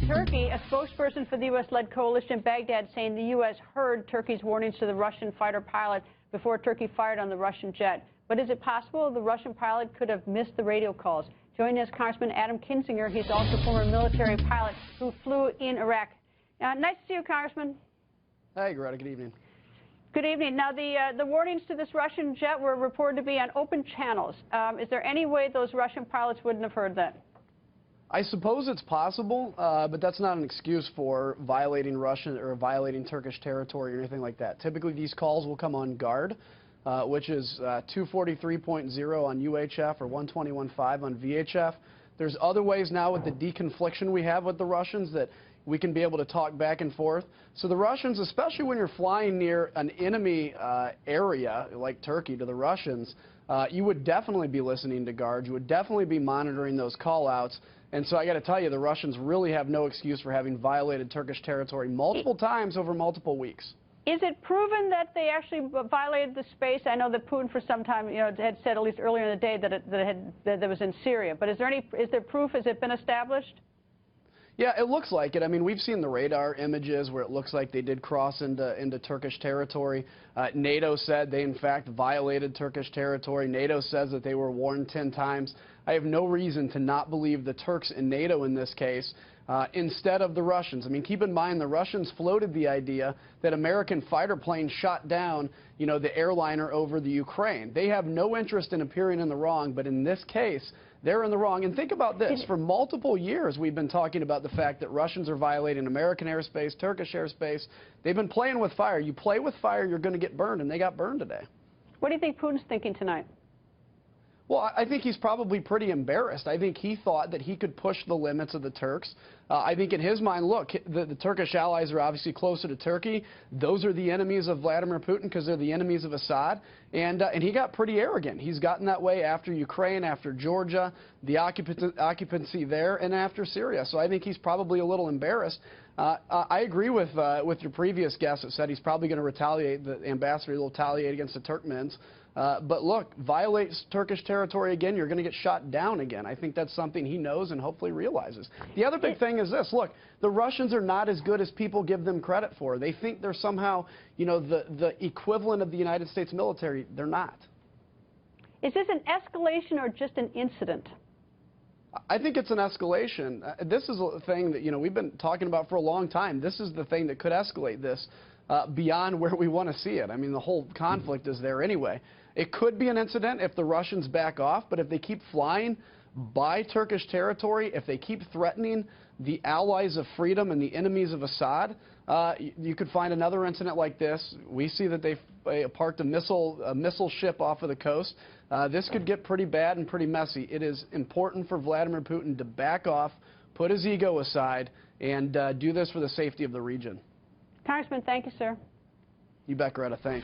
Turkey, a spokesperson for the U.S.-led coalition in Baghdad saying the U.S. heard Turkey's warnings to the Russian fighter pilot before Turkey fired on the Russian jet. But is it possible the Russian pilot could have missed the radio calls? Joining us, Congressman Adam Kinzinger. He's also a former military pilot who flew in Iraq. Nice to see you, Congressman. Hey, Greta. Good evening. Good evening. Now, the warnings to this Russian jet were reported to be on open channels. Is there any way those Russian pilots wouldn't have heard that? I suppose it's possible, but that's not an excuse for violating Russian or violating Turkish territory or anything like that. Typically, these calls will come on guard, which is 243.0 on UHF or 121.5 on VHF. There's other ways now with the deconfliction we have with the Russians that we can be able to talk back and forth. So the Russians, especially when you're flying near an enemy area like Turkey to the Russians, you would definitely be listening to guards. You would definitely be monitoring those call-outs. And so I got to tell you, the Russians really have no excuse for having violated Turkish territory multiple times over multiple weeks. Is it proven that they actually violated the space? I know that Putin for some time, had said at least earlier in the day that it was in Syria. But is there proof? Has it been established? Yeah, it looks like it. I mean, we've seen the radar images where it looks like they did cross into Turkish territory. NATO said they, in fact, violated Turkish territory. NATO says that they were warned 10 times. I have no reason to not believe the Turks and NATO in this case instead of the Russians. I mean, keep in mind the Russians floated the idea that American fighter planes shot down, the airliner over the Ukraine. They have no interest in appearing in the wrong, but in this case, they're in the wrong. And think about this. For multiple years, we've been talking about the fact that Russians are violating American airspace, Turkish airspace. They've been playing with fire. You play with fire, you're going to get burned, and they got burned today. What do you think Putin's thinking tonight? Well, I think he's probably pretty embarrassed. I think he thought that he could push the limits of the Turks. I think in his mind, look, the Turkish allies are obviously closer to Turkey. Those are the enemies of Vladimir Putin because they're the enemies of Assad. And he got pretty arrogant. He's gotten that way after Ukraine, after Georgia, the occupancy there, and after Syria. So I think he's probably a little embarrassed. I agree with your previous guest that said he's probably going to retaliate. The ambassador will retaliate against the Turkmens. But look, violates Turkish territory again, you're going to get shot down again. I think that's something he knows and hopefully realizes. The other big thing is this. Look, the Russians are not as good as people give them credit for. They think they're somehow, the equivalent of the United States military. They're not. Is this an escalation or just an incident? I think it's an escalation. This is a thing that, we've been talking about for a long time. This is the thing that could escalate this beyond where we want to see it. I mean, the whole conflict is there anyway. It could be an incident if the Russians back off, but if they keep flying by Turkish territory, if they keep threatening the allies of freedom and the enemies of Assad, you could find another incident like this. We see that they parked a missile ship off of the coast. This could get pretty bad and pretty messy. It is important for Vladimir Putin to back off, put his ego aside, and do this for the safety of the region. Congressman, thank you, sir. You bet, Greta. Thanks.